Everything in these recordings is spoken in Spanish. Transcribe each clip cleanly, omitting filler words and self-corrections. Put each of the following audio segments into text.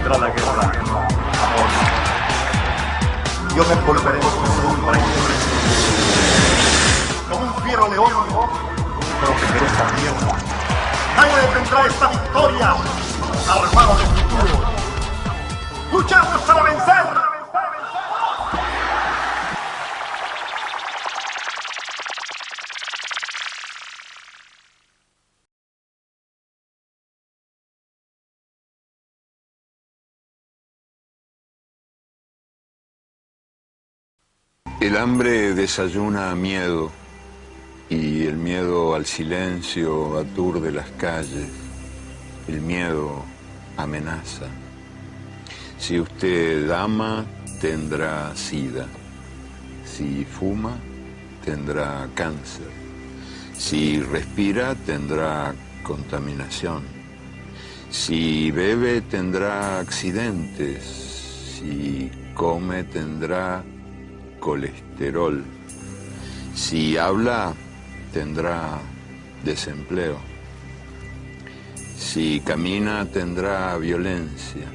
vendrá la guerra, amor. Yo me envolveré en su sombra y como un fiero león, protegeré esta tierra. Nadie detendrá esta victoria, armado de futuro. ¡Luchamos para vencer! El hambre desayuna miedo y el miedo al silencio aturde las calles. El miedo amenaza. Si usted ama, tendrá sida. Si fuma, tendrá cáncer. Si respira, tendrá contaminación. Si bebe, tendrá accidentes. Si come, tendrá colesterol. Si habla, tendrá desempleo. Si camina, tendrá violencia.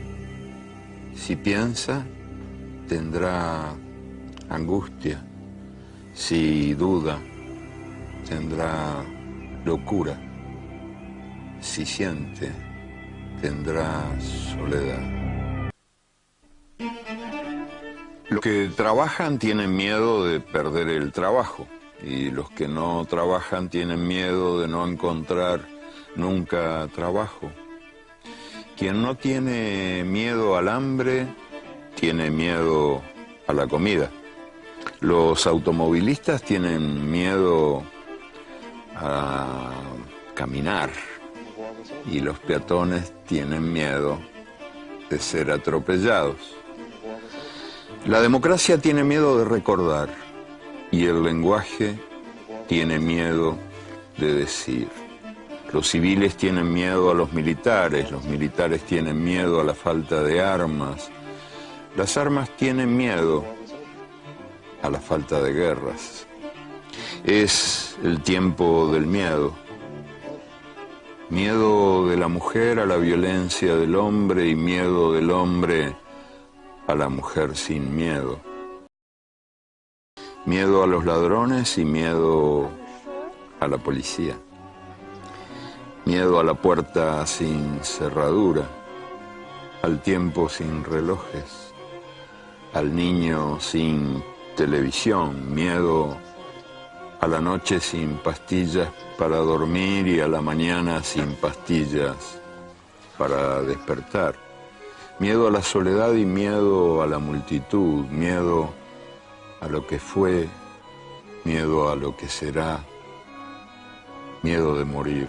Si piensa, tendrá angustia. Si duda, tendrá locura. Si siente, tendrá soledad. Los que trabajan tienen miedo de perder el trabajo y los que no trabajan tienen miedo de no encontrar nunca trabajo. Quien no tiene miedo al hambre, tiene miedo a la comida. Los automovilistas tienen miedo a caminar y los peatones tienen miedo de ser atropellados. La democracia tiene miedo de recordar y el lenguaje tiene miedo de decir. Los civiles tienen miedo a los militares tienen miedo a la falta de armas, las armas tienen miedo a la falta de guerras. Es el tiempo del miedo. Miedo de la mujer a la violencia del hombre y miedo del hombre a la mujer sin miedo. Miedo a los ladrones y miedo a la policía. Miedo a la puerta sin cerradura, al tiempo sin relojes, al niño sin televisión, miedo a la noche sin pastillas para dormir y a la mañana sin pastillas para despertar. Miedo a la soledad y miedo a la multitud, miedo a lo que fue, miedo a lo que será, miedo de morir,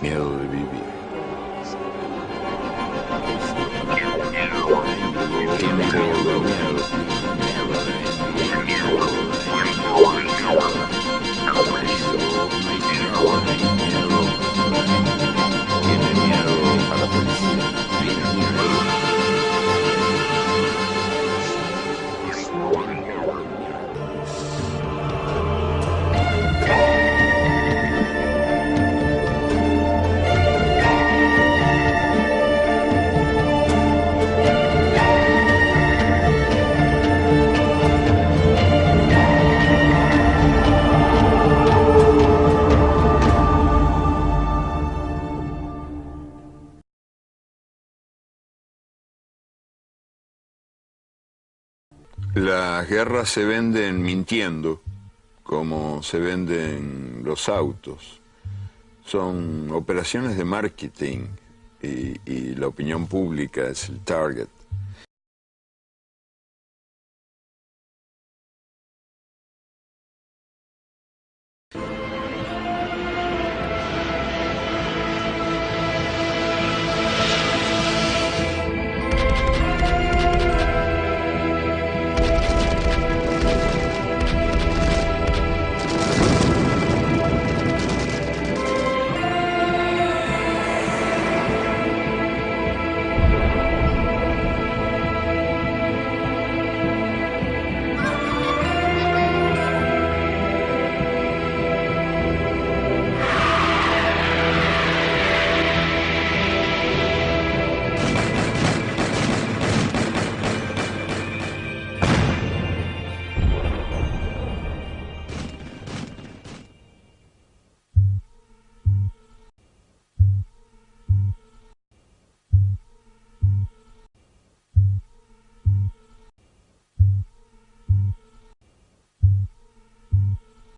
miedo de vivir. Las guerras se venden mintiendo, como se venden los autos. Son operaciones de marketing y la opinión pública es el target.